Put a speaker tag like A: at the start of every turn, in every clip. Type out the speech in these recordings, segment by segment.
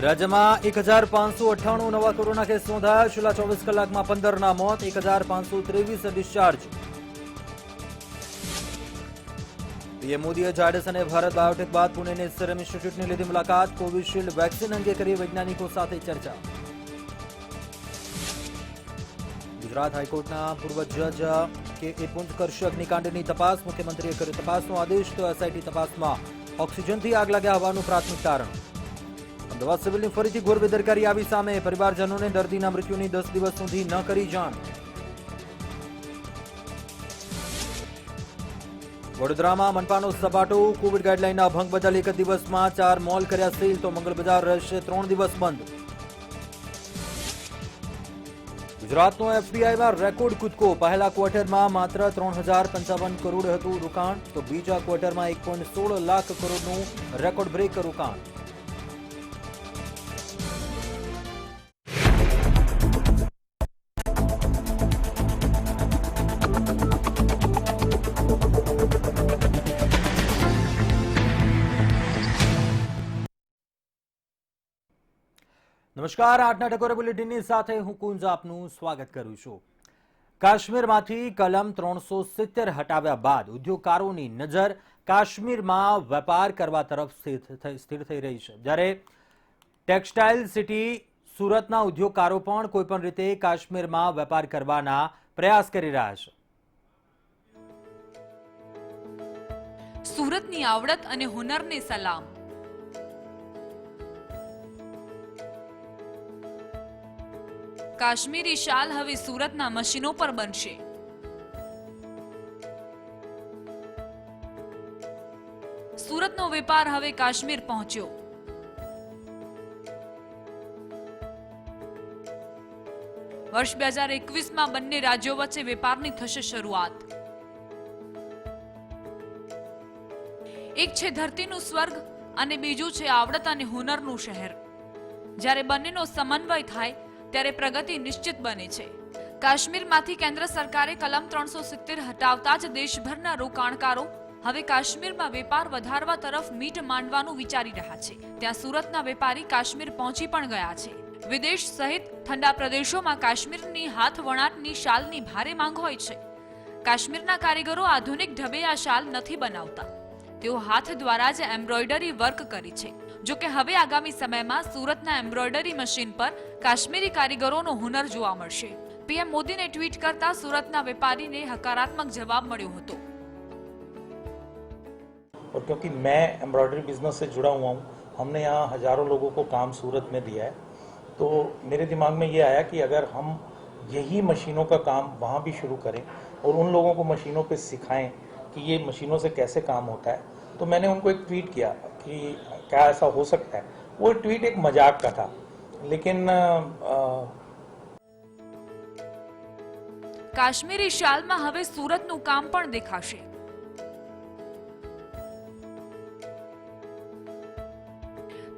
A: રાજ્યમાં 1598 નવા corona case નોંધાયા. છેલ્લા 24 કલાકમાં 15ના મોત, 1523 ડિસ્ચાર્જ. પીએમ મોદીએ ઝાયડસ અને ભારત બાયોટેક બાદ પુણેની સેરમ ઇન્સ્ટિટ્યૂટની લીધી મુલાકાત. કોવિશિલ્ડ વેક્સિન અંગે કરી વૈજ્ઞાનિકો સાથે ચર્ચા. ગુજરાત હાઈકોર્ટના પૂર્વ જજ કે પુંજ કરશે અગ્નિકાંડની તપાસ. મુખ્યમંત્રીએ કર્યો તપાસનો આદેશ, તો એસઆઈટી તપાસમાં ઓક્સિજનથી આગ લાગ્યા હોવાનું પ્રાથમિક તારણ. અમદાવાદ સિવિલની ફરીથી ઘોર બેદરકારી આવી સામે. પરિવારજનોને દર્દીના મૃત્યુની 10 દિવસ સુધી ન કરી જાણ. વડોદરામાં મનપાનો સપાટો. કોવિડ ગાઈડલાઈનના ભંગ બદલ એક દિવસમાં 4 મોલ કર્યા સીલ, તો મંગળ બજાર રહેશે 3 દિવસ બંધ. ગુજરાતનો એફડીઆઈમાં રેકોર્ડ કૂદકો. પહેલા ક્વાર્ટરમાં માત્ર 3055 કરોડ હતું રોકાણ, તો બીજા ક્વાર્ટરમાં 1.16 લાખ કરોડનું રેકોર્ડ બ્રેક રોકાણ. નમસ્કાર, 8ના ટકોરે બુલેટિનની સાથે હું કુંજ આપનું સ્વાગત કરું છું. કાશ્મીરમાંથી કલમ 370 હટાવ્યા બાદ ઉદ્યોગકારોની નજર કાશ્મીરમાં વેપાર કરવા તરફ સ્થિર થઈ રહી છે. જ્યારે ટેક્સટાઇલ સિટી સુરતના ઉદ્યોગકારો પણ કોઈપણ રીતે કાશ્મીરમાં વેપાર કરવાના પ્રયાસ કરી રહ્યા છે.
B: સુરતની આવડત અને હુનરને સલામ. કાશ્મીરી શાલ હવે સુરતના મશીનો પર બનશે. સુરતનો વેપાર હવે કાશ્મીર પહોંચ્યો. વર્ષ 2021માં બંને રાજ્યો વચ્ચે વેપારની થશે શરૂઆત. એક છે ધરતીનું સ્વર્ગ અને બીજું છે આવડત અને હુનરનું શહેર. જ્યારે બંનેનો સમન્વય થાય ત્યારે પ્રગતિ નિશ્ચિત બને છે. કાશ્મીરમાંથી કેન્દ્ર સરકારે કલમ 370 હટાવતા જ દેશભરના રોકાણકારો હવે કાશ્મીરમાં વેપાર વધારવા તરફ મીટ માંડવાનું વિચારી રહ્યા છે. ત્યાં સુરતના વેપારી કાશ્મીર પહોંચી પણ ગયા છે. વિદેશ સહિત ઠંડા પ્રદેશોમાં કાશ્મીરની હાથ વણાટની શાલની ભારે માંગ હોય છે. કાશ્મીરના કારીગરો આધુનિક ઢબે આ શાલ નથી બનાવતા. તેઓ હાથ દ્વારા જ એમ્બ્રોઇડરી વર્ક કરી છે. જો કે હવે આગામી સમયમાં સુરતના એમ્બ્રોઇડરી મશીન પર કાશ્મીરી કારીગરોનો હુનર જોવા મળશે. પીએમ મોદીને ટ્વીટ કરતા સુરતના વેપારીને હકારાત્મક જવાબ મળ્યો હતો.
C: और क्योंकि मैं एम्ब्रॉयडरी बिजनेस से जुड़ा हुआ हूँ, हमने यहाँ हजारों लोगों को काम सूरत में दिया है, तो मेरे दिमाग में ये आया कि अगर हम यही मशीनों का काम वहाँ भी शुरू करें और उन लोगों को मशीनों पे सिखाएं कि ये मशीनों से कैसे काम होता है, तो मैंने उनको एक ट्वीट किया कि क्या ऐसा हो सकता है. वो ट्वीट एक मजाक का था, लेकिन
B: કાશ્મીરી શાલમાં હવે સુરતનું કામ પણ દેખાશે.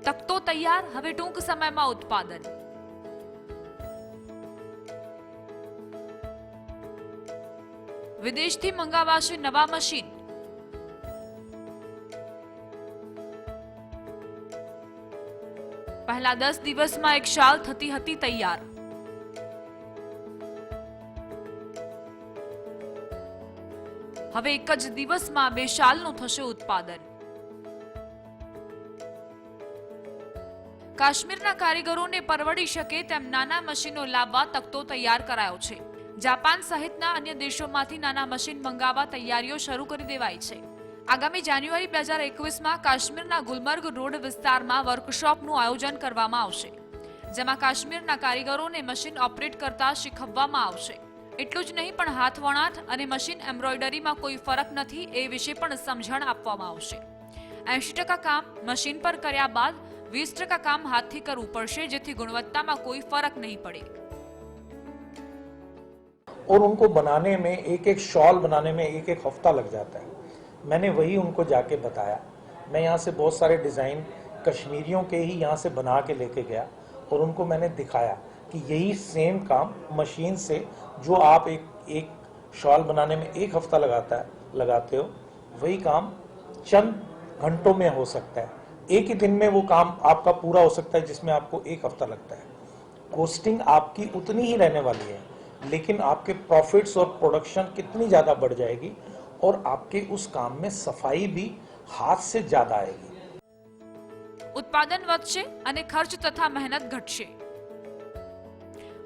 B: તકતો તૈયાર, હવે ટૂંક સમયમાં ઉત્પાદન. વિદેશથી મંગાવાશે નવા મશીન. પહેલા 10 દિવસમાં એક શાલ થતી હતી તૈયાર. હવે એક જ દિવસમાં 2 શાલનું થશે ઉત્પાદન. કાશ્મીરના કારીગરોને પરવડી શકે તેમ નાના મશીનો લાવવા તકતો તૈયાર કરાયો છે. જાપાન સહિતના અન્ય દેશોમાંથી નાના મશીન મંગાવવા તૈયારીઓ શરૂ કરી દેવાઈ છે. આગામી જાન્યુઆરી 2021માં કાશ્મીરના ગુલમર્ગ રોડ વિસ્તારમાં વર્કશોપનું આયોજન કરવામાં આવશે, જેમાં કાશ્મીરના કારીગરોને મશીન ઓપરેટ કરતા શીખવવામાં આવશે. એટલું જ નહીં, પણ હાથ વણાટ અને મશીન એમ્બ્રોઇડરીમાં કોઈ ફરક નથી એ વિશે પણ સમજણ આપવામાં આવશે. 80% કામ મશીન પર કર્યા બાદ 20% કામ હાથથી કરવું પડશે, જેથી ગુણવત્તામાં કોઈ ફરક નહીં પડે.
C: और उनको बनाने में एक शॉल बनाने में एक हफ्ता लग जाता है. मैंने वही उनको जाके बताया. मैं यहाँ से बहुत सारे डिज़ाइन कश्मीरियों के ही यहाँ से बना के लेके गया और उनको मैंने दिखाया कि यही सेम काम मशीन से जो आप एक शॉल बनाने में 1 हफ्ता लगाते हो, वही काम चंद घंटों में हो सकता है. एक ही दिन में वो काम आपका पूरा हो सकता है जिसमें आपको एक हफ्ता लगता है। कॉस्टिंग आपकी उतनी ही रहने वाली है, लेकिन आपके प्रॉफिट्स और प्रोडक्शन कितनी ज़्यादा बढ़ जाएगी और आपके उस काम में सफाई भी हाथ से ज़्यादा आएगी।
B: ઉત્પાદન વધશે અને ખર્ચ તથા મહેનત ઘટશે.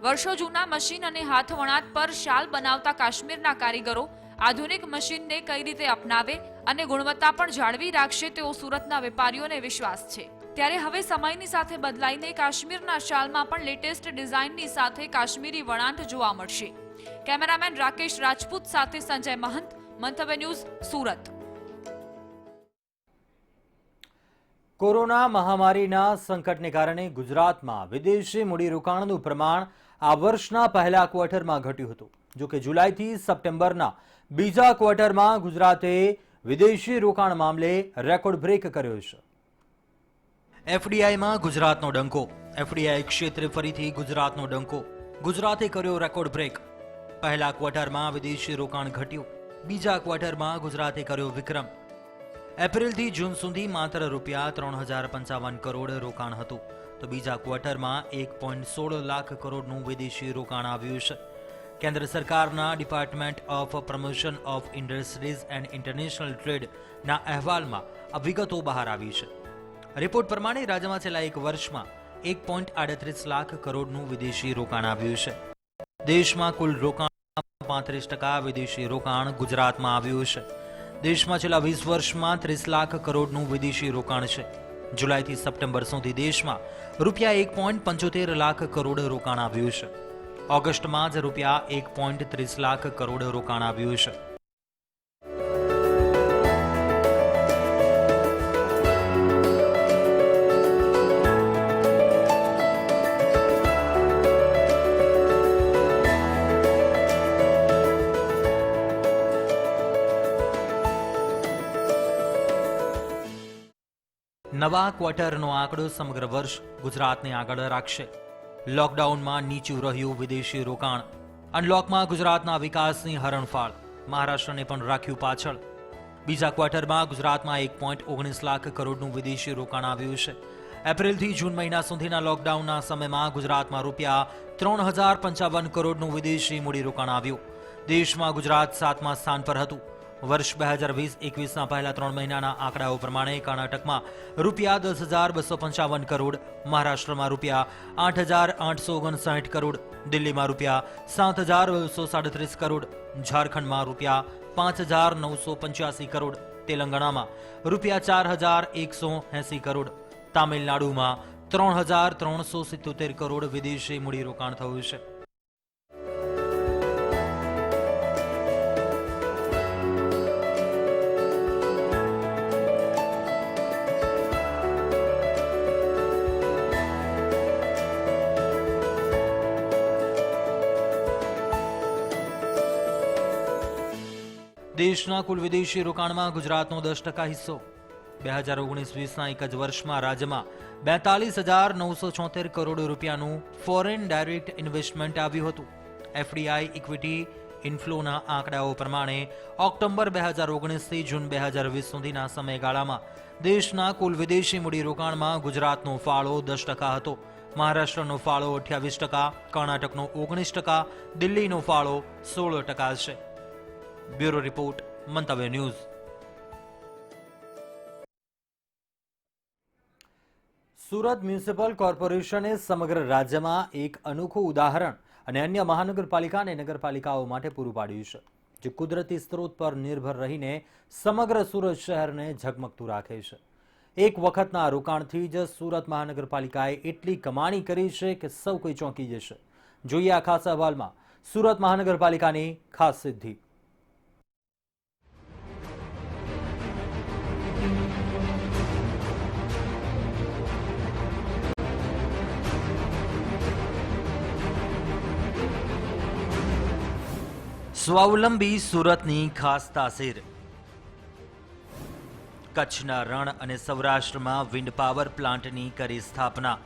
B: વર્ષો જૂના મશીન અને હાથવણાટ પર શાલ બનાવતા કાશ્મીરના કારીગરો આધુનિક મશીનને કઈ રીતે અપનાવે અને ગુણવત્તા પણ જાળવી રાખશે તેવો સુરતના વેપારીઓને વિશ્વાસ છે. ત્યારે હવે સમયની સાથે બદલાઈને કાશ્મીરના શાલમાં પણ લેટેસ્ટ ડિઝાઇનની સાથે કાશ્મીરી વણાટ જોવા મળશે. કેમેરામેન રાકેશ રાજપૂત સાથે સંજય મહંત, મંતવ્ય ન્યૂઝ, સુરત.
A: કોરોના મહામારીના સંકટને કારણે ગુજરાતમાં વિદેશી મૂડીરોકાણનું પ્રમાણ આ વર્ષના પહેલા ક્વાર્ટરમાં ઘટ્યું હતું. જોકે જુલાઈથી સપ્ટેમ્બરના બીજા ક્વાર્ટરમાં ગુજરાતે વિદેશી રોકાણ મામલે રેકોર્ડ બ્રેક કર્યો છે. એફડીઆઈમાં ગુજરાતનો ડંકો. એફડીઆઈ ક્ષેત્રે ફરીથી ગુજરાતનો ડંકો. ગુજરાતે કર્યો રેકોર્ડ બ્રેક. પહેલા ક્વાર્ટરમાં વિદેશી રોકાણ ઘટ્યું. બીજા ક્વાર્ટરમાં ગુજરાતે કર્યો વિક્રમ. એપ્રિલથી જૂન સુધી માત્ર રૂપિયા 3055 કરોડ રોકાણ હતું, તો બીજા ક્વાર્ટરમાં 1.16 લાખ કરોડનું વિદેશી રોકાણ આવ્યું છે. કેન્દ્ર સરકારના department of promotion of industries and international ટ્રેડના અહેવાલમાં આ વિગતો બહાર આવી છે. રિપોર્ટ પ્રમાણે રાજ્યમાં છેલ્લા એક વર્ષમાં 1.38 લાખ કરોડનું વિદેશી રોકાણ આવ્યું છે. દેશમાં કુલ રોકાણ 35% વિદેશી રોકાણ ગુજરાતમાં આવ્યું છે. દેશમાં છેલ્લા 20 વર્ષમાં 30 લાખ કરોડનું વિદેશી રોકાણ છે. જુલાઈથી સપ્ટેમ્બર સુધી દેશમાં રૂપિયા 1.75 લાખ કરોડ રોકાણ આવ્યું છે. ઓગસ્ટમાં જ રૂપિયા 1.30 લાખ કરોડ રોકાણ આવ્યું છે. નવા ક્વાર્ટરનો આંકડો સમગ્ર વર્ષ ગુજરાતને આગળ રાખશે. લોકડાઉનમાં નીચું રહ્યું વિદેશી રોકાણ. અનલોકમાં ગુજરાતના વિકાસની હરણફાળ. મહારાષ્ટ્રને પણ રાખ્યું પાછળ. બીજા ક્વાર્ટરમાં ગુજરાતમાં 1.19 લાખ કરોડનું વિદેશી રોકાણ આવ્યું છે. એપ્રિલથી જૂન મહિના સુધીના લોકડાઉનના સમયમાં ગુજરાતમાં રૂપિયા 3055 કરોડનું વિદેશી મૂડીરોકાણ આવ્યું. દેશમાં ગુજરાત 7મા સ્થાન પર હતું. વર્ષ 2020-21ના પહેલા 3 મહિનાના આંકડાઓ પ્રમાણે કર્ણાટકમાં રૂપિયા 10,255 કરોડ, મહારાષ્ટ્રમાં રૂપિયા 8,859 કરોડ, દિલ્હીમાં રૂપિયા 7,237 કરોડ, ઝારખંડમાં રૂપિયા 5,985 કરોડ, તેલંગાણામાં રૂપિયા 4,180 કરોડ, તામિલનાડુમાં 3,377 કરોડ વિદેશી મૂડીરોકાણ થયું છે. દેશના કુલ વિદેશી રોકાણમાં ગુજરાતનો 10% હિસ્સો. 2019-20ના એક જ વર્ષમાં રાજ્યમાં 42,976 કરોડ રૂપિયાનું ફોરેન ડાયરેક્ટ ઇન્વેસ્ટમેન્ટ આવ્યું હતું. એફડીઆઈ ઇક્વિટી ઇન્ફ્લોના આંકડાઓ પ્રમાણે ઓક્ટોબર 2019થી જૂન 2020 સુધીના સમયગાળામાં દેશના કુલ વિદેશી મૂડીરોકાણમાં ગુજરાતનો ફાળો 10% હતો. મહારાષ્ટ્રનો ફાળો 28%, કર્ણાટકનો 19%, દિલ્હીનો ફાળો 16% છે. બ્યુરો રિપોર્ટ, મંતવ્ય ન્યૂઝ. સુરત મ્યુનિસિપલ કોર્પોરેશને સમગ્ર રાજ્યમાં એક અનોખું ઉદાહરણ અને અન્ય મહાનગરપાલિકા અને નગરપાલિકાઓ માટે પૂરું પાડ્યું છે, જે કુદરતી સ્ત્રોત પર નિર્ભર રહીને સમગ્ર સુરત શહેરને ઝગમગતું રાખે છે. એક વખતના રોકાણથી જ સુરત મહાનગરપાલિકાએ એટલી કમાણી કરી છે કે સૌ કોઈ ચોંકી જશે. જોઈએ આ ખાસ અહેવાલમાં સુરત મહાનગરપાલિકાની ખાસ સિદ્ધિ. સ્વાવલંબી સુરતની ખાસ તાસીર. કચ્છના રણ અને સૌરાષ્ટ્રમાં વિન્ડ પાવર પ્લાન્ટની કરી સ્થાપના.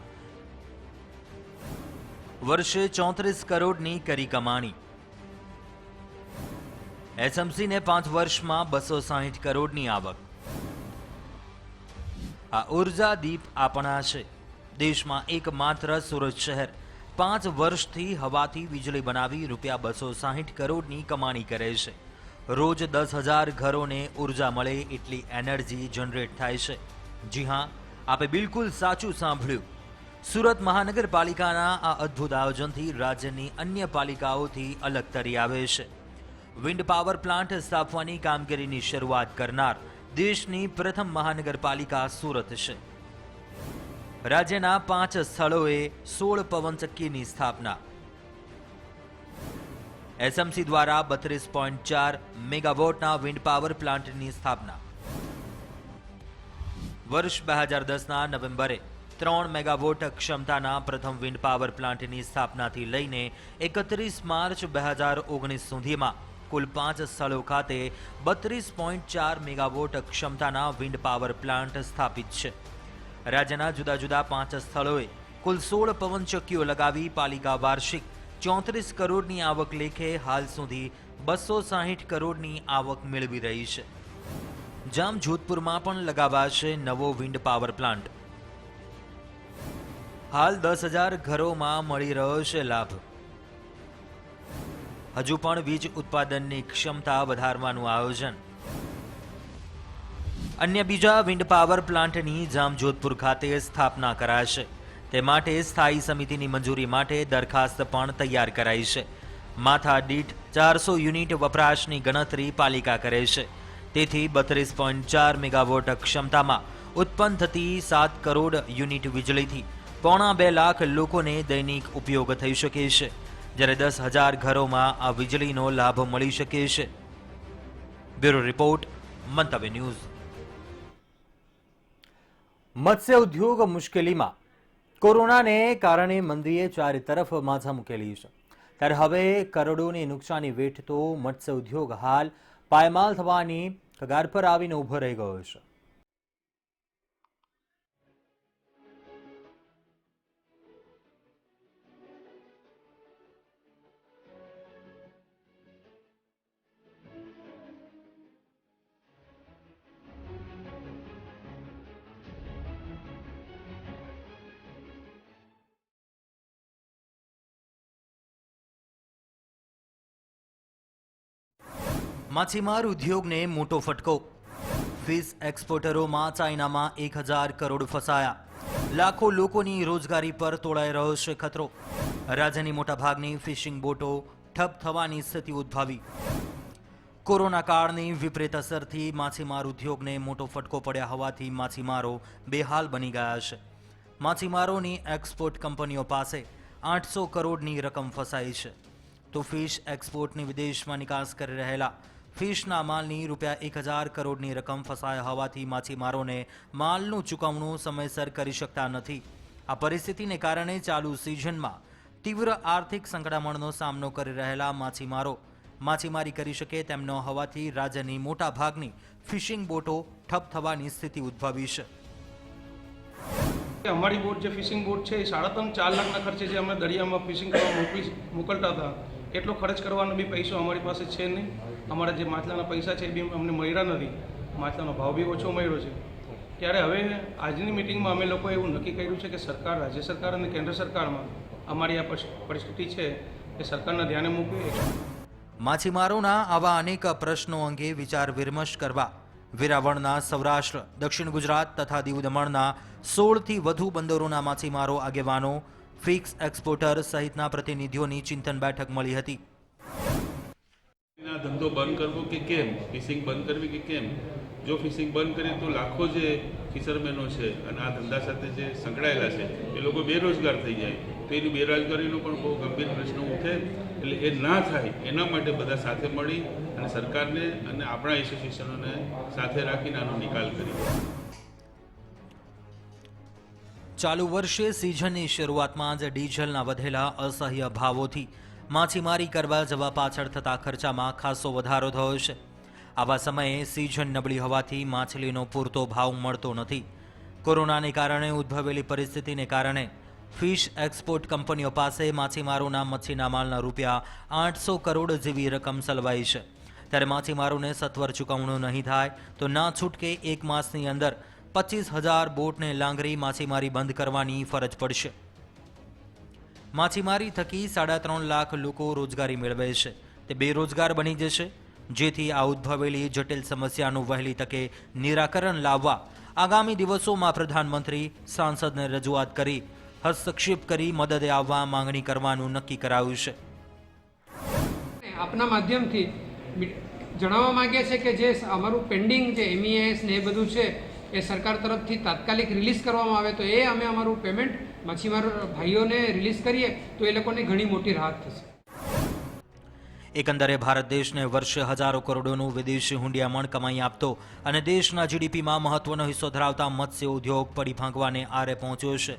A: વર્ષે 34 કરોડની કરી કમાણી. એસએમસીને 5 વર્ષમાં 260 કરોડની આવક. આ ઉર્જા દીપ આપણા છે. દેશમાં એકમાત્ર સુરત શહેર 5 વર્ષથી હવાથી વીજળી બનાવી ₹260 કરોડની કમાણી કરે છે. રોજ 10,000 ઘરોને ઉર્જા મળે એટલી એનર્જી જનરેટ થાય છે. જી હા, આપે બિલકુલ સાચું સાંભળ્યું. સુરત મહાનગરપાલિકાના આ અદ્ભુત આયોજનથી રાજ્યની અન્ય પાલિકાઓથી અલગ તરી આવે છે. વિન્ડ પાવર પ્લાન્ટ સ્થાપવાની કામગીરીની શરૂઆત કરનાર દેશની પ્રથમ મહાનગરપાલિકા સુરત છે. રાજ્યના 5 સ્થળોએ 16 પવનચક્કીની સ્થાપના. એસએમસી દ્વારા 32.4 મેગાવોટના વિન્ડ પાવર પ્લાન્ટની સ્થાપના. વર્ષ 2010ના નવેમ્બરે 3 મેગાવોટ ક્ષમતાના પ્રથમ વિન્ડ પાવર પ્લાન્ટની સ્થાપનાથી લઈને 31 માર્ચ 2019 સુધીમાં કુલ 5 સ્થળો ખાતે 32.4 મેગાવોટ ક્ષમતાના વિન્ડ પાવર પ્લાન્ટ સ્થાપિત છે. રાજ્યના જુદા જુદા 5 સ્થળોએ કુલ 16 પવનચક્કીઓ લગાવી પાલિકા વાર્ષિક 34 કરોડની આવક લેખે હાલ સુધી 260 કરોડની આવક મેળવી રહી છે. જામજોધપુરમાં પણ લગાવાશે નવો વિન્ડ પાવર પ્લાન્ટ. હાલ 10,000 ઘરોમાં મળી રહ્યો છે લાભ. હજુ પણ વીજ ઉત્પાદનની ક્ષમતા વધારવાનું આયોજન. અન્ય બીજા વિન્ડ પાવર પ્લાન્ટની જામજોધપુર ખાતે સ્થાપના કરાશે. તે માટે સ્થાયી સમિતિની મંજૂરી માટે દરખાસ્ત પણ તૈયાર કરાઈ છે. માથા દીઠ 400 યુનિટ વપરાશની ગણતરી પાલિકા કરે છે. તેથી 32.4 મેગાવોટ ક્ષમતામાં ઉત્પન્ન થતી 7 કરોડ યુનિટ વીજળીથી 1.25 લાખ લોકોને દૈનિક ઉપયોગ થઈ શકે છે. જ્યારે 10,000 ઘરોમાં આ વીજળીનો લાભ મળી શકે છે. બ્યુરો રિપોર્ટ, મંતવ્ય ન્યૂઝ. મત્સ્ય ઉદ્યોગ મુશ્કેલીમાં. કોરોનાને કારણે મંદીએ ચારે તરફ માથા મૂકેલી છે. ત્યારે હવે કરોડોની નુકસાની વેઠતો મત્સ્ય ઉદ્યોગ હાલ પાયમાલ થવાની કગાર પર આવીને ઊભો રહી ગયો છે. માછીમાર ઉદ્યોગને મોટો ફટકો. ફિશ એક્સપોર્ટરોમાં ચાઇનામાં 1,000 કરોડ ફસાયા. લાખો લોકોની રોજગારી પર તોડાઈ રહ્યો છે ખતરો. રાજ્યની મોટાભાગની ફિશિંગ બોટો ઠપ થવાની સ્થિતિ ઉદ્ભવી. કોરોના કાળની વિપરીત અસરથી માછીમાર ઉદ્યોગને મોટો ફટકો પડ્યા હોવાથી માછીમારો બેહાલ બની ગયા છે. માછીમારોની એક્સપોર્ટ કંપનીઓ પાસે 800 કરોડની રકમ ફસાઈ છે. તો ફિશ એક્સપોર્ટની વિદેશમાં નિકાસ કરી રહેલા ફિશના માલની ₹1,000 કરોડની રકમ ફસાયા હોવાથી માછીમારોને માલનું ચૂકવણું સમયસર કરી શકતા નથી. આ પરિસ્થિતિને કારણે ચાલુ સિઝનમાં તીવ્ર આર્થિક સંકડામણનો સામનો કરી રહેલા માછીમારો માછીમારી કરી શકે તેમ ન હોવાથી રાજ્યની મોટા ભાગની ફિશિંગ બોટો ઠપ થવાની સ્થિતિ ઉદ્ભવી છે.
D: અમારી બોટ જે ફિશિંગ બોટ છે એ 3.5-4 લાખના ખર્ચે જે અમે દરિયામાં ફિશિંગ કરવા મોકલતા હતા એટલો ખર્ચ કરવાનો બી પૈસો અમારી પાસે છે નહીં. અમારા જે માછલાના પૈસા છે એ બી અમને મળ્યા નથી. માછલાનો ભાવ બી ઓછો મળ્યો છે. ત્યારે હવે આજની મિટિંગમાં અમે લોકોએ એવું નક્કી કર્યું છે કે સરકાર, રાજ્ય સરકાર અને કેન્દ્ર સરકારમાં અમારી આ પરિસ્થિતિ છે એ સરકારના ધ્યાને મૂકવી.
A: માછીમારોના આવા અનેક પ્રશ્નો અંગે વિચાર વિમર્શ કરવા વેરાવળના સૌરાષ્ટ્ર, દક્ષિણ ગુજરાત તથા દીવ દમણના 16થી વધુ બંદરોના માછીમારો આગેવાનો, ફિક્સ એક્સપોર્ટર સહિતના પ્રતિનિધિઓની ચિંતન બેઠક મળી હતી.
E: ધંધો બંધ કરવો કે કેમ, ફિશિંગ બંધ કરવી કે કેમ? જો ફિશિંગ બંધ કરીએ તો લાખો જે ફિશરમેનો છે અને આ ધંધા સાથે જે સંકળાયેલા છે એ લોકો બેરોજગાર થઈ જાય. તો એની બેરોજગારીનો પણ બહુ ગંભીર પ્રશ્ન ઉઠે. એટલે એ ના થાય એના માટે બધા સાથે મળી અને સરકારને અને આપણા એસોસિએશનોને સાથે રાખીને આનો નિકાલ કરીએ.
A: ચાલુ વર્ષે સિઝનની શરૂઆતમાં જ ડીઝલના વધેલા અસહ્ય ભાવોથી માછીમારી કરવા જવા પાછળ થતા ખર્ચામાં ખાસો વધારો થયો છે. આવા સમયે સિઝન નબળી હોવાથી માછલીનો પૂરતો ભાવ મળતો નથી. કોરોનાને કારણે ઉદ્ભવેલી પરિસ્થિતિને કારણે ફિશ એક્સપોર્ટ કંપનીઓ પાસે માછીમારોના મચ્છીના માલના ₹800 કરોડ જેવી રકમ સલવાઈ છે. ત્યારે માછીમારોને સત્વર ચૂકવણું નહીં થાય તો ના છૂટકે 1 માસની અંદર 25,000 બોટને લાંગરી માછીમારી બંધ કરવાની ફરજ પડશે. માછીમારી થકી 3.5 લાખ લોકો રોજગારી મેળવે છે તે બેરોજગાર બની જશે, જેથી આ ઉદ્ભવેલી જટિલ સમસ્યાનું વહેલી તકે નિરાકરણ લાવવા આગામી દિવસોમાં પ્રધાનમંત્રી સાંસદને રજૂઆત કરી હસ્તક્ષેપ કરી મદદે આવવા માંગણી કરવાનું નક્કી કરાયું છે.
F: આપના માધ્યમથી જણાવવા માંગીએ છીએ કે જે અમારું પેન્ડિંગ જે MEIS ને એ બધું છે એ સરકાર તરફથી તાત્કાલિક રિલીઝ કરવામાં આવે તો એ અમે અમારું પેમેન્ટ માછીમાર ભાઈઓને રિલીઝ કરીએ તો એ લોકોને ઘણી મોટી રાહત થશે.
A: એકંદરે ભારત દેશને વર્ષે હજારો કરોડોનું વિદેશી હુંડિયામણ કમાઈ આપતો અને દેશના GDPમાં મહત્વનો હિસ્સો ધરાવતા મત્સ્ય ઉદ્યોગ પડી ભાંગવાને આરે પહોંચ્યો છે.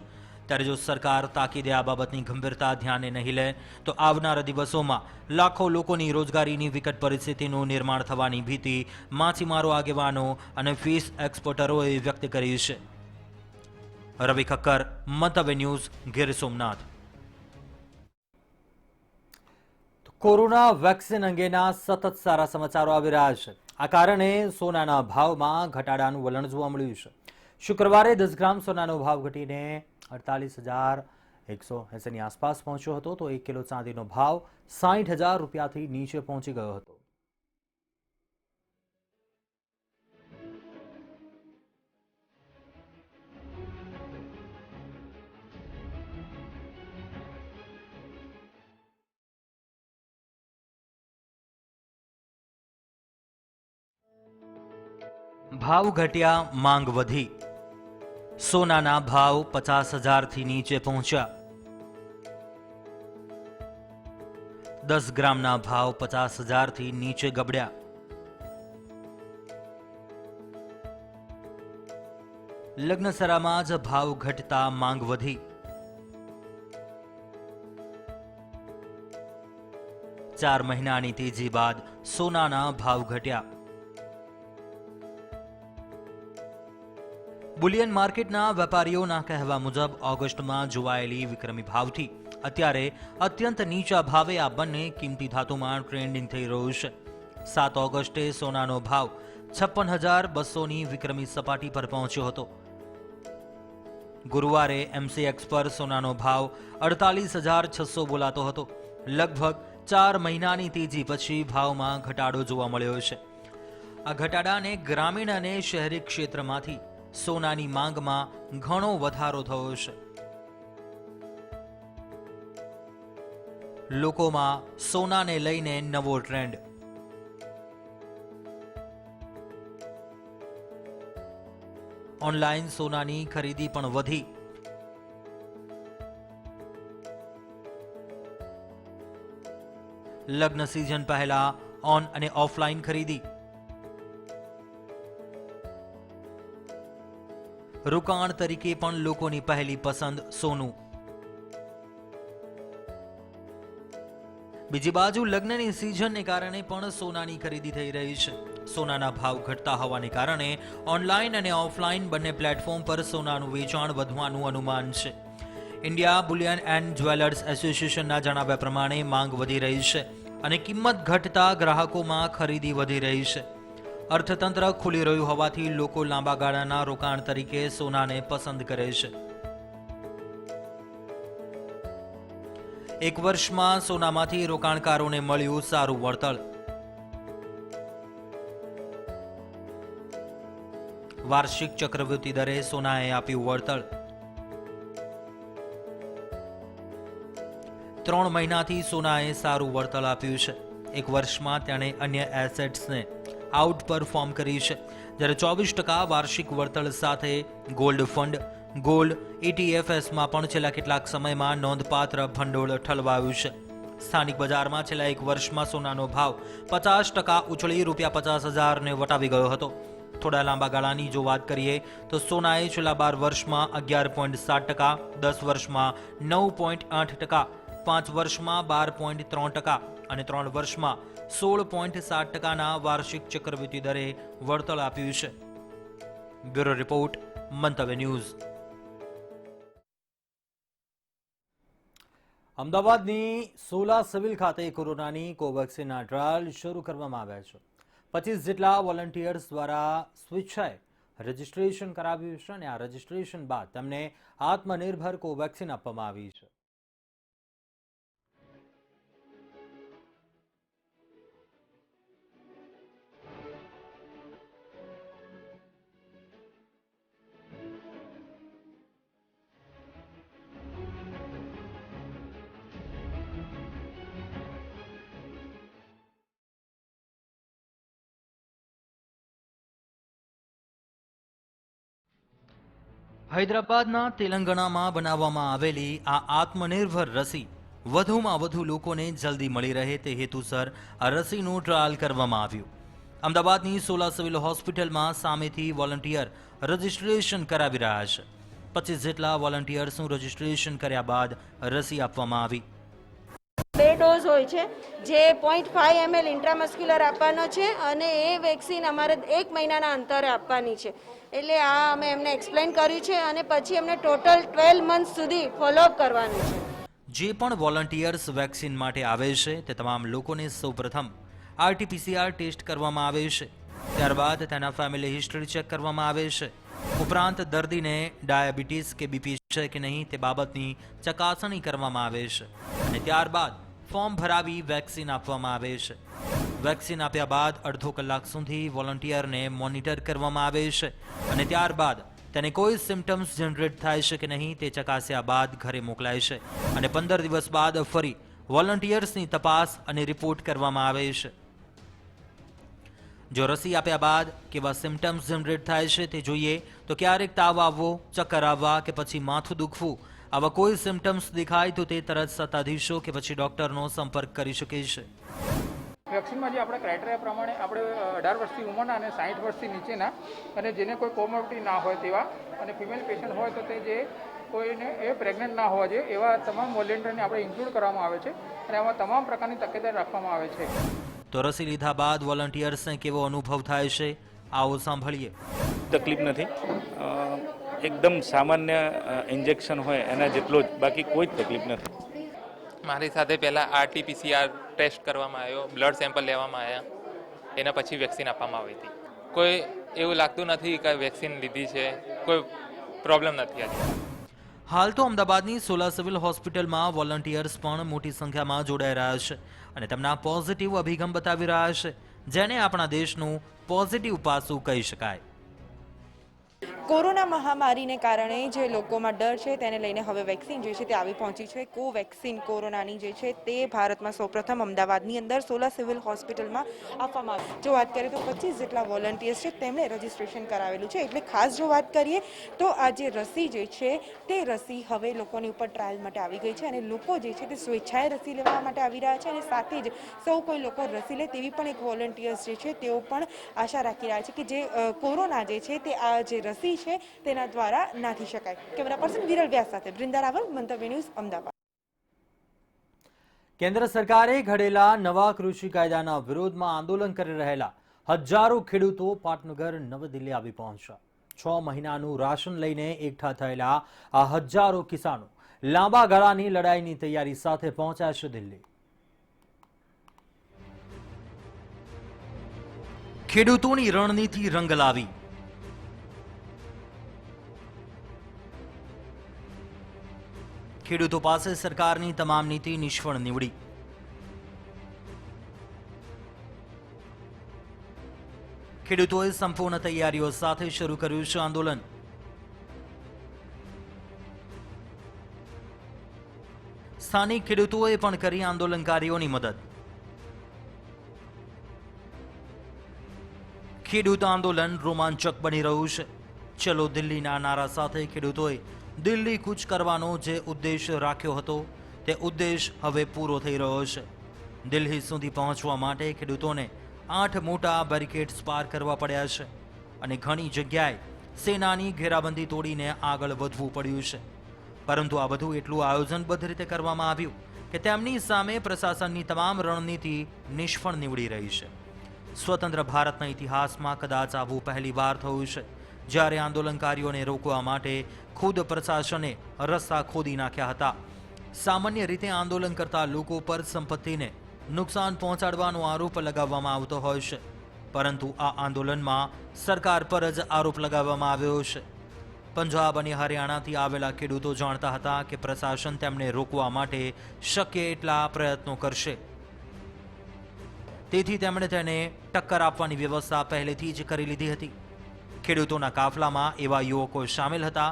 A: ત્યારે જો સરકાર તાકીદે આ બાબતની ગંભીરતા ધ્યાને નહીં લે તો આવનારા દિવસોમાં લાખો લોકોની રોજગારીની વિકટ પરિસ્થિતિનું નિર્માણ થવાની ભીતિ માછીમારો, આગેવાનો અને ફિશ એક્સપોર્ટરોએ વ્યક્ત કરી છે. રવિ ખક્કર, મંતવ્ય news, Gir Somnath. Corona vaccine અંગેના સતત સારા સમાચારો આવી રહ્યા છે. આ કારણે સોનાના ભાવમાં ઘટાડાનું વલણ જોવા મળ્યું છે. શુક્રવારે 10 ગ્રામ સોનાનો ભાવ ઘટીને 48,180ની આસપાસ પહોંચ્યો હતો તો 1 કિલો ચાંદીનો ભાવ 60,000 રૂપિયાથી નીચે પહોંચી ગયો હતો. ભાવ ઘટ્યા, માંગ વધી. સોનાના ભાવ 50,000થી નીચે પહોંચ્યા. 10 ગ્રામના ભાવ 50,000થી નીચે ગબડ્યા. લગ્નસરામાં જ ભાવ ઘટતા માંગ વધી. 4 મહિનાની તેજી બાદ સોનાના ભાવ ઘટ્યા. બુલિયન માર્કેટના વેપારીઓના કહેવા મુજબ ઓગસ્ટમાં જોવાયેલી વિક્રમી ભાવથી અત્યારે અત્યંત નીચા ભાવે આ બંને કિંમતી ધાતુમાં ટ્રેન્ડિંગ થઈ રહ્યું છે. 7 ઓગસ્ટે સોનાનો ભાવ 56,200ની વિક્રમી સપાટી પર પહોંચ્યો હતો. ગુરુવારે MCX પર સોનાનો ભાવ 48,600 બોલાતો હતો. લગભગ 4 મહિનાની તેજી પછી ભાવમાં ઘટાડો જોવા મળ્યો છે. આ ઘટાડાને ગ્રામીણ અને શહેરી ક્ષેત્રમાંથી સોનાની માંગમાં ઘણો વધારો થયો છે. લોકોમાં સોનાને લઈને નવો ટ્રેન્ડ. ઓનલાઈન સોનાની ખરીદી પણ વધી. લગ્ન સિઝન પહેલા ઓન અને ઓફલાઈન ખરીદી. રોકાણ તરીકે પણ લોકોની પહેલી પસંદ સોનું. બીજી બાજુ લગ્નની સિઝનને કારણે પણ સોનાની ખરીદી થઈ રહી છે. સોનાના ભાવ ઘટતા હોવાને કારણે ઓનલાઈન અને ઓફલાઈન બંને પ્લેટફોર્મ પર સોનાનું વેચાણ વધવાનું અનુમાન છે. ઇન્ડિયા બુલિયન એન્ડ જ્વેલર્સ એસોસિએશનના જણાવ્યા પ્રમાણે માંગ વધી રહી છે અને કિંમત ઘટતા ગ્રાહકોમાં ખરીદી વધી રહી છે. અર્થતંત્ર ખુલી રહ્યું હોવાથી લોકો લાંબા ગાળાના રોકાણ તરીકે સોનાને પસંદ કરે છે. 1 વર્ષમાં સોનામાંથી રોકાણકારોને મળ્યું સારું વળતર. વાર્ષિક ચક્રવૃદ્ધિ દરે સોનાએ આપ્યું વળતર. 3 મહિનાથી સોનાએ સારું વળતર આપ્યું છે. 1 વર્ષમાં તેણે અન્ય એસેટ્સને આઉટ પરફોર્મ કરી છે. જ્યારે 24% વાર્ષિક વળતર સાથે ગોલ્ડ ફંડ, ગોલ્ડ ETFSમાં પણ છેલ્લા કેટલાક સમયમાં નોંધપાત્ર ભંડોળ ઠલવાયું છે. સ્થાનિક બજારમાં છેલ્લા 1 વર્ષમાં સોનાનો ભાવ 50% ઉછળી ₹50,000ને વટાવી ગયો હતો. થોડા લાંબા ગાળાની જો વાત કરીએ તો સોનાએ છેલ્લા 12 વર્ષમાં 11.7%, 10 વર્ષમાં 9.8%, 5 વર્ષમાં 12.3% અને 3 વર્ષમાં 16.7%ના વાર્ષિક ચક્રવૃદ્ધિ દરે વળતર આપ્યું છે. બ્યુરો રિપોર્ટ, મંતવ્ય ન્યૂઝ. અમદાવાદની સોલા સિવિલ ખાતે કોરોનાની કોવેક્સિનના ટ્રાયલ શરૂ કરવામાં આવ્યા છે. 25 જેટલા વોલન્ટિયર્સ દ્વારા સ્વેચ્છાએ રજીસ્ટ્રેશન કરાવ્યું છે અને આ રજીસ્ટ્રેશન બાદ તેમને આત્મનિર્ભર કોવેક્સિન આપવામાં આવી છે. હૈદરાબાદના તેલંગાણામાં બનાવવામાં આવેલી આ આત્મનિર્ભર રસી વધુમાં વધુ લોકોને જલ્દી મળી રહે તે હેતુસર આ રસીનું ટ્રાયલ કરવામાં આવ્યું. અમદાવાદની સોલા સિવિલ હોસ્પિટલમાં સામેથી વોલન્ટિયર રજીસ્ટ્રેશન કરાવી રહ્યા છે. 25 જેટલા વોલન્ટિયર્સનું રજીસ્ટ્રેશન કર્યા બાદ રસી આપવામાં આવી.
G: 2 ડોઝ હોય છે જે 0.5 ml ઇન્ટ્રામસ્ક્યુલર આપવાનો છે અને એ વેક્સિન અમારે 1 મહિનાના અંતરે આપવાની છે. એટલે આ અમે એમને એક્સપ્લેન કર્યું છે અને પછી એમને ટોટલ 12 મંથ સુધી ફોલોઅપ કરવાનું છે.
A: જે પણ વોલન્ટિયર્સ વેક્સિન માટે આવે છે તે તમામ લોકોને સૌપ્રથમ RT-PCR ટેસ્ટ કરવામાં આવે છે. ત્યારબાદ તેના ફેમિલી હિસ્ટ્રી ચેક કરવામાં આવે છે. ઉપરાંત દર્દીને ડાયાબિટીસ કે બીપી છે કે નહીં તે બાબતની ચકાસણી કરવામાં આવે છે અને ત્યારબાદ ફોર્મ ભરાવી વેક્સિન આપવામાં આવે છે. વેક્સિન આપ્યા બાદ અડધો કલાક સુધી વોલન્ટિયરને મોનિટર કરવામાં આવે છે અને ત્યારબાદ તેને કોઈ સિમ્ટમ્સ જનરેટ થાય છે કે નહીં તે ચકાસ્યા બાદ ઘરે મોકલાય છે અને 15 દિવસ બાદ ફરી વોલન્ટિયર્સની તપાસ અને રિપોર્ટ કરવામાં આવે છે. જો રસી આપ્યા બાદ કેવા સિમ્ટમ્સ જનરેટ થાય છે તે જોઈએ તો ક્યારેક તાવ આવવો, ચક્કર આવવા કે પછી માથું દુખવું આવા કોઈ સિમ્ટમ્સ દેખાય તો તે તરત સત્તાધીશો કે પછી ડોક્ટરનો સંપર્ક કરી શકે છે.
H: વેક્સિનમાં જે આપણે ક્રાઇટેરિયા પ્રમાણે આપણે 18 વર્ષથી ઉંમરના અને 60 વર્ષથી નીચેના અને જેને કોઈ કોમોર્બિડિટી ના હોય તેવા અને ફિમેલ પેશન્ટ હોય તો તે જે કોઈને એ પ્રેગ્નન્ટ ના હોવા જોઈએ એવા તમામ વોલેન્ટિયરને આપણે ઇન્ક્લુડ કરવામાં આવે છે અને આમાં તમામ પ્રકારની તકેદારી રાખવામાં આવે છે.
A: તો રસી લીધા બાદ વોલન્ટિયર્સને કેવો અનુભવ થાય છે આવો સાંભળીએ.
I: તકલીફ નથી, એકદમ સામાન્ય ઇન્જેક્શન હોય એના જેટલો જ, બાકી કોઈ જ તકલીફ નથી.
J: મારી સાથે પહેલાં RT-PCR ટેસ્ટ કરવામાં આવ્યો, બ્લડ સેમ્પલ લેવામાં આવ્યા, એના પછી વેક્સિન આપવામાં આવી હતી. કોઈ એવું લાગતું નથી કે વેક્સિન લીધી છે, કોઈ પ્રોબ્લેમ નથી હતી.
A: હાલ તો અમદાવાદની સોલા સિવિલ હોસ્પિટલમાં વોલન્ટિયર્સ પણ મોટી સંખ્યામાં જોડાઈ રહ્યા છે અને તેમના પોઝિટિવ અભિગમ બતાવી રહ્યા છે, જેને આપણા દેશનું પોઝિટિવ પાસું કહી શકાય.
K: કોરોના મહામારીને કારણે જે લોકોમાં ડર છે તેને લઈને હવે વેક્સિન જે છે તે આવી પહોંચી છે. કોવેક્સિન કોરોનાની જે છે તે ભારતમાં સૌપ્રથમ અમદાવાદની અંદર સોલા સિવિલ હોસ્પિટલમાં આપવામાં આવી. જો વાત કરીએ તો 25 જેટલા વોલન્ટિયર્સ છે તેમણે રજીસ્ટ્રેશન કરાવેલું છે. એટલે ખાસ જો વાત કરીએ તો આ જે રસી જે છે તે રસી હવે લોકોની ઉપર ટ્રાયલ માટે આવી ગઈ છે અને લોકો જે છે તે સ્વેચ્છાએ રસી લેવા માટે આવી રહ્યા છે અને સાથે જ સૌ કોઈ લોકો રસી લે તેવી પણ એક વોલન્ટિયર્સ જે છે તેઓ પણ આશા રાખી રહ્યા છે કે જે કોરોના જે છે તે આ જે રસી છે તેના દ્વારા નાથી શકાય. કેમેરા પર્સન વિરલ વ્યાસ સાથે બૃંદા રાવલ, મંતવ્ય ન્યૂઝ, અમદાવાદ.
A: કેન્દ્ર સરકારે ઘડેલા નવા કૃષિ કાયદાના વિરોધમાં આંદોલન કરી રહેલા હજારો ખેડૂતો પાટનગર, નવી દિલ્હી આવી પહોંચ્યા. 6 મહિનાનું રાશન લઈને એકઠા થયેલા આ હજારો કિસાનો લાંબા ગાળાની લડાઈની તૈયારી સાથે પહોંચ્યા છે દિલ્હી. ખેડૂતોની રણનીતિ રંગ લાવી. ખેડૂતો પાસે સરકારની તમામ નીતિ નિષ્ફળ નીવડી. ખેડૂતોએ સંપૂર્ણ તૈયારીઓ સાથે શરૂ કર્યું છે આંદોલન. સ્થાનિક ખેડૂતોએ પણ કરી આંદોલનકારીઓની મદદ. ખેડૂત આંદોલન રોમાંચક બની રહ્યું છે. ચલો દિલ્હીના નારા સાથે ખેડૂતોએ દિલ્હી કૂચ કરવાનો જે ઉદ્દેશ રાખ્યો હતો તે ઉદ્દેશ હવે પૂરો થઈ રહ્યો છે. દિલ્હી સુધી પહોંચવા માટે ખેડૂતોને 8 મોટા બેરિકેડ્સ પાર કરવા પડ્યા છે અને ઘણી જગ્યાએ સેનાની ઘેરાબંધી તોડીને આગળ વધવું પડ્યું છે. પરંતુ આ બધું એટલું આયોજનબદ્ધ રીતે કરવામાં આવ્યું કે તેમની સામે પ્રશાસનની તમામ રણનીતિ નિષ્ફળ નીવડી રહી છે. સ્વતંત્ર ભારતના ઇતિહાસમાં કદાચ આવું પહેલીવાર થયું છે જ્યારે આંદોલનકારીઓને રોકવા માટે ખુદ પ્રશાસને રસ્તા ખોદી નાખ્યા હતા. સામાન્ય રીતે આંદોલન કરતા લોકો પર સંપત્તિને નુકસાન પહોંચાડવાનો આરોપ લગાવવામાં આવતો હોય છે, પરંતુ આ આંદોલનમાં સરકાર પર જ આરોપ લગાવવામાં આવ્યો છે. પંજાબ અને હરિયાણાથી આવેલા ખેડૂતો જાણતા હતા કે પ્રશાસન તેમને રોકવા માટે શક્ય એટલા પ્રયત્નો કરશે, તેથી તેમણે તેને ટક્કર આપવાની વ્યવસ્થા પહેલેથી જ કરી લીધી હતી. ખેડૂતોના કાફલામાં એવા યુવકો સામેલ હતા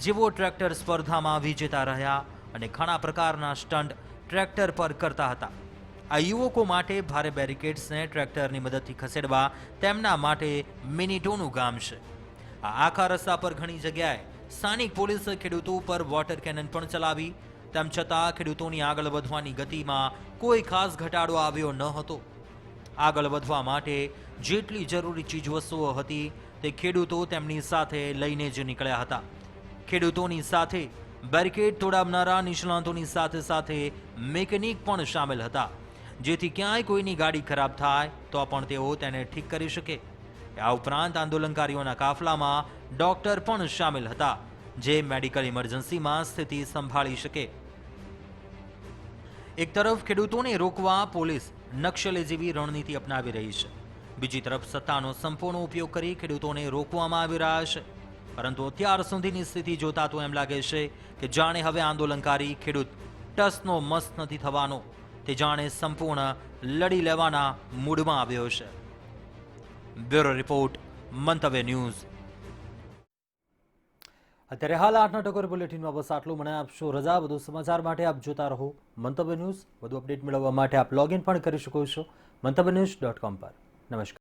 A: જેઓ ટ્રેક્ટર સ્પર્ધામાં વિજેતા રહ્યા અને ઘણા પ્રકારના સ્ટન્ટ ટ્રેક્ટર પર કરતા હતા. આ યુવકો માટે ભારે બેરિકેડ્સને ટ્રેક્ટરની મદદથી ખસેડવા તેમના માટે મિનિટોનું કામ છે. આ આખા રસ્તા પર ઘણી જગ્યાએ સ્થાનિક પોલીસે ખેડૂતો પર વોટર કેનન પણ ચલાવી. તેમ છતાં ખેડૂતોની આગળ વધવાની ગતિમાં કોઈ ખાસ ઘટાડો આવ્યો ન હતો. આગળ વધવા માટે જેટલી જરૂરી ચીજવસ્તુઓ હતી તે ખેડૂતો તેમની સાથે લઈને જ નીકળ્યા હતા. ખેડૂતોની સાથે બેરિકેડ તોડાવનારા નિષ્ણાતોની સાથે સાથે મેકેનિક પણ સામેલ હતા, જેથી ક્યાંય કોઈની ગાડી ખરાબ થાય તો પણ તેઓ તેને ઠીક કરી શકે. આ ઉપરાંત આંદોલનકારીઓના કાફલામાં ડોક્ટર પણ સામેલ હતા, જે મેડિકલ ઇમરજન્સીમાં સ્થિતિ સંભાળી શકે. એક તરફ ખેડૂતોને રોકવા પોલીસ નક્સલી જેવી રણનીતિ અપનાવી રહી છે, બીજી તરફ સત્તાનો સંપૂર્ણ ઉપયોગ કરી ખેડૂતોને રોકવામાં આવી રહ્યા છે. પરંતુ અત્યાર સુધીની સ્થિતિ જોતા તો એમ લાગે છે કે જાણે હવે આંદોલનકારી ખેડૂત ટસનો મસ નથી થવાનો, તે જાણે સંપૂર્ણ લડી લેવાના મૂડમાં આવ્યો છે. બ્યુરો રિપોર્ટ, મંતવ્ય ન્યૂઝ. અત્યારે હાલ 8ના ટકોર બુલેટિનમાં બસ આટલું. મને આપશો રજા. વધુ સમાચાર માટે આપ જોતા રહો મંતવ્ય ન્યૂઝ. વધુ અપડેટ મેળવવા માટે આપ લોગિન પણ કરી શકો છો મંતવ્યન્યૂઝ.com પર. નમસ્કાર.